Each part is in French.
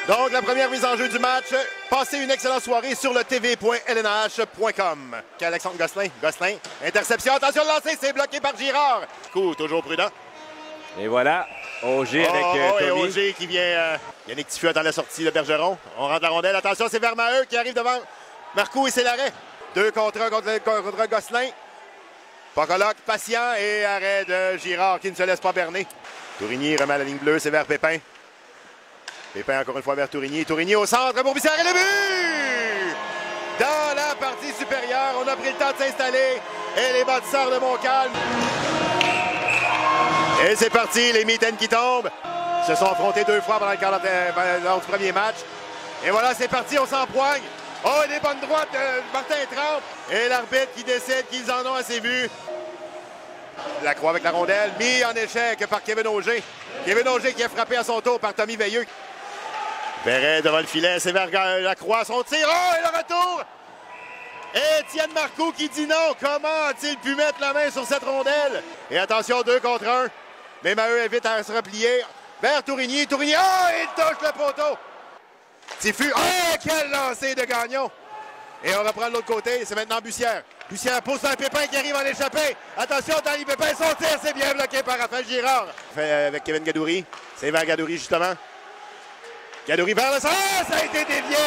Donc, la première mise en jeu du match. Passez une excellente soirée sur le tv.lnh.com. Alexandre Gosselin. Gosselin. Interception. Attention de lancer. C'est bloqué par Girard. Coup, toujours prudent. Et voilà. Auger avec et Tommy. Auger qui vient. Yannick Tiffu attend la sortie de Bergeron. On rentre la rondelle. Attention, c'est vers Maheu qui arrive devant Marcoux et c'est l'arrêt. 2 contre 1 contre Gosselin. Pocoloc, patient et arrêt de Girard qui ne se laisse pas berner. Tourigny remet à la ligne bleue. C'est vers Pépin. Pépin encore une fois vers Tourigny. Tourigny au centre pour Bussière et le but! Dans la partie supérieure, on a pris le temps de s'installer. Et les bâtisseurs de Montcalm. Et c'est parti, les mitaines qui tombent. Ils se sont affrontés 2 fois pendant le lors du premier match. Et voilà, c'est parti, on s'empoigne. Oh, des bonnes droites de Martin Trempe. Et l'arbitre qui décide qu'ils en ont assez vu. Lacroix avec la rondelle, mis en échec par Kevin Auger. Kevin Auger qui est frappé à son tour par Tommy Veilleux. Perret devant le filet, c'est vers Lacroix, son tir, oh, et le retour! Et Étienne Marcoux qui dit non. Comment a-t-il pu mettre la main sur cette rondelle? Et attention, 2 contre 1. Mais Maheu évite à se replier vers Tourigny. Tourigny, oh, il touche le poteau! Tiffu, oh, quel lancer de Gagnon! Et on reprend de l'autre côté, c'est maintenant Bussière. Bussière pousse un Pépin qui arrive à l'échapper. Attention, Danny Pépin, son tir, c'est bien bloqué par Raphaël Girard. Fait avec Kevin Gadouri. C'est vers Gadouri, justement. Gadouri vers le centre, ça a été dévié!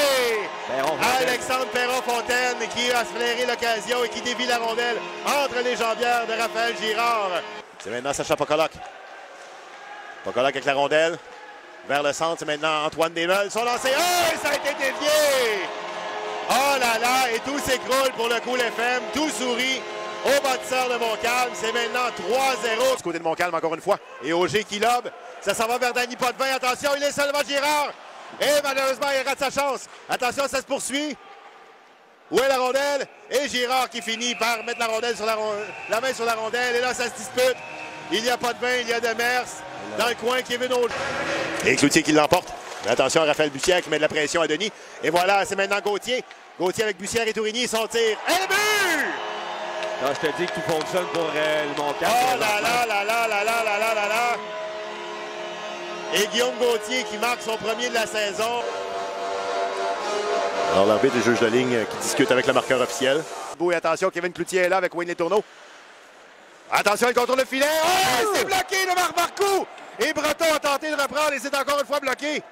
Alexandre Perron-Fontaine qui a flairé l'occasion et qui dévie la rondelle entre les jambières de Raphaël Girard. C'est maintenant Sacha Pocoloc. Pocoloc avec la rondelle. Vers le centre, c'est maintenant Antoine Desmeules. Son lancé, oh, ça a été dévié! Oh là là, et tout s'écroule pour le Cool FM. Tout sourit au bâtisseur de Montcalm. C'est maintenant 3-0. Du côté de Montcalm, encore une fois. Et Auger qui lobe. Ça s'en va vers Danny Potvin. Attention, il est seul devant Girard. Et malheureusement, il rate sa chance. Attention, ça se poursuit. Où est la rondelle? Et Girard qui finit par mettre la rondelle sur la main sur la rondelle. Et là, ça se dispute. Il n'y a pas de vin, il y a de Mers. Dans le coin, Kevin Auger. Et Cloutier qui l'emporte. Mais attention à Raphaël Bussière qui met de la pression à Denis. Et voilà, c'est maintenant Gauthier. Gauthier avec Bussière et Tourigny. Son tir. Et le but! Non, je te dis que tout fonctionne pour le Montcalm. Oh là là là là là là là là là là! Et Guillaume Gauthier qui marque son premier de la saison. Alors l'arbitre et le juge de ligne qui discute avec le marqueur officiel. Et attention, Kevin Cloutier est là avec Wayne Letourneau. Attention, il contourne le filet. Oh, c'est bloqué de Marcoux. Et Breton a tenté de reprendre et c'est encore une fois bloqué.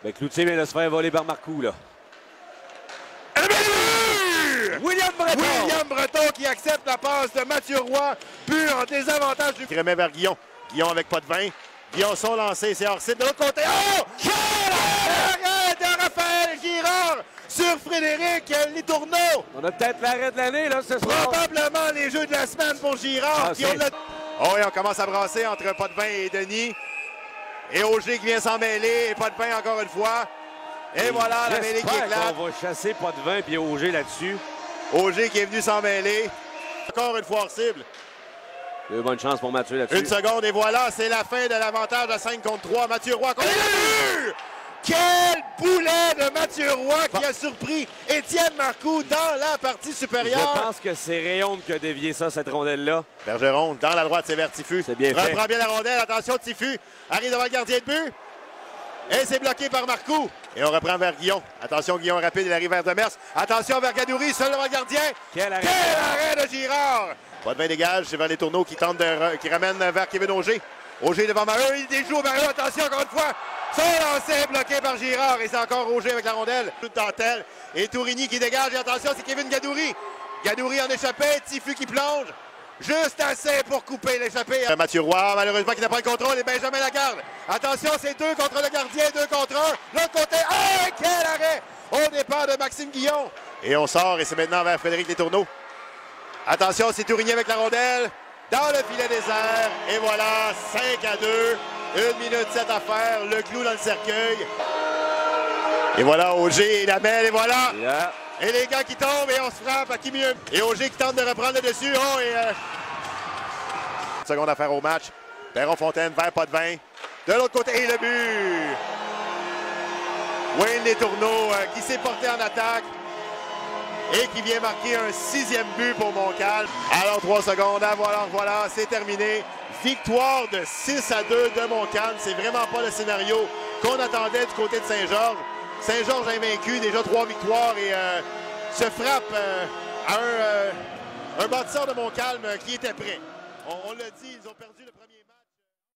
Mais Cloutier vient de se faire voler par Marcoux, là. William Breton qui accepte la passe de Mathieu Roy. But en désavantage du... Qui remet vers Guillon. Guillon avec Potvin. Guillon son lancé, c'est hors-site de l'autre côté. Oh! Quel arrêt de Raphaël Girard sur Frédéric Letourneau. On a peut-être l'arrêt de l'année, là, ce soir. Probablement les jeux de la semaine pour Girard. Oh, et on commence à brasser entre Potvin et Denis. Et Auger qui vient s'en mêler. Et Potvin encore une fois. Et voilà la mêlée qui éclate. On va chasser Potvin puis Auger là-dessus. Auger qui est venu s'en mêler. Encore une fois hors cible. Bonne chance pour Mathieu là-dessus. 1 seconde et voilà, c'est la fin de l'avantage à 5 contre 3. Mathieu Roy contre le but! Quel boulet de Mathieu Roy qui a surpris Étienne Marcoux dans la partie supérieure. Je pense que c'est Réaume qui a dévié ça, cette rondelle-là. Bergeron, dans la droite, c'est vers Tiffu. C'est bien fait. Reprend bien la rondelle. Attention, Tiffu arrive devant le gardien de but. Et c'est bloqué par Marcoux. Et on reprend vers Guillon. Attention, Guillon rapide, il arrive vers Demers. Attention vers Gadouri, seul devant le gardien. Quel arrêt de Girard. Potvin dégage, c'est vers les tourneaux qui ramène vers Kevin Auger. Auger devant Maheu, il déjoue Maheu. Attention, encore une fois. Son lancer bloqué par Girard. Et c'est encore Auger avec la rondelle. Toute dentelle. Et Tourigny qui dégage. Et attention, c'est Kevin Gadouri. Gadouri en échappée. Tiffu qui plonge. Juste assez pour couper l'échappée. Mathieu Roy, malheureusement, qui n'a pas le contrôle. Et Benjamin Lagarde. Attention, c'est 2 contre le gardien, 2 contre 1. L'autre côté. Oh, quel arrêt au départ de Maxime Guillon. Et on sort et c'est maintenant vers Frédéric Letourneau. Attention, c'est Tourigny avec la rondelle. Dans le filet désert. Et voilà, 5-2. 1 minute 7 à faire. Le clou dans le cercueil. Et voilà, Auger et la belle. Et voilà. Yeah. Et les gars qui tombent et on se frappe à qui mieux. Et Auger qui tente de reprendre le dessus. Oh, et... Seconde à faire au match. Perron-Fontaine vers Potvin. De l'autre côté, et le but. Wayne Letourneau qui s'est porté en attaque. Et qui vient marquer un 6e but pour Montcalm. Alors 3 secondes, voilà, c'est terminé. Victoire de 6-2 de Montcalm. C'est vraiment pas le scénario qu'on attendait du côté de Saint-Georges. Saint-Georges invaincu, déjà 3 victoires et se frappe à un bâtisseur de Montcalm qui était prêt. On l'a dit, ils ont perdu le premier.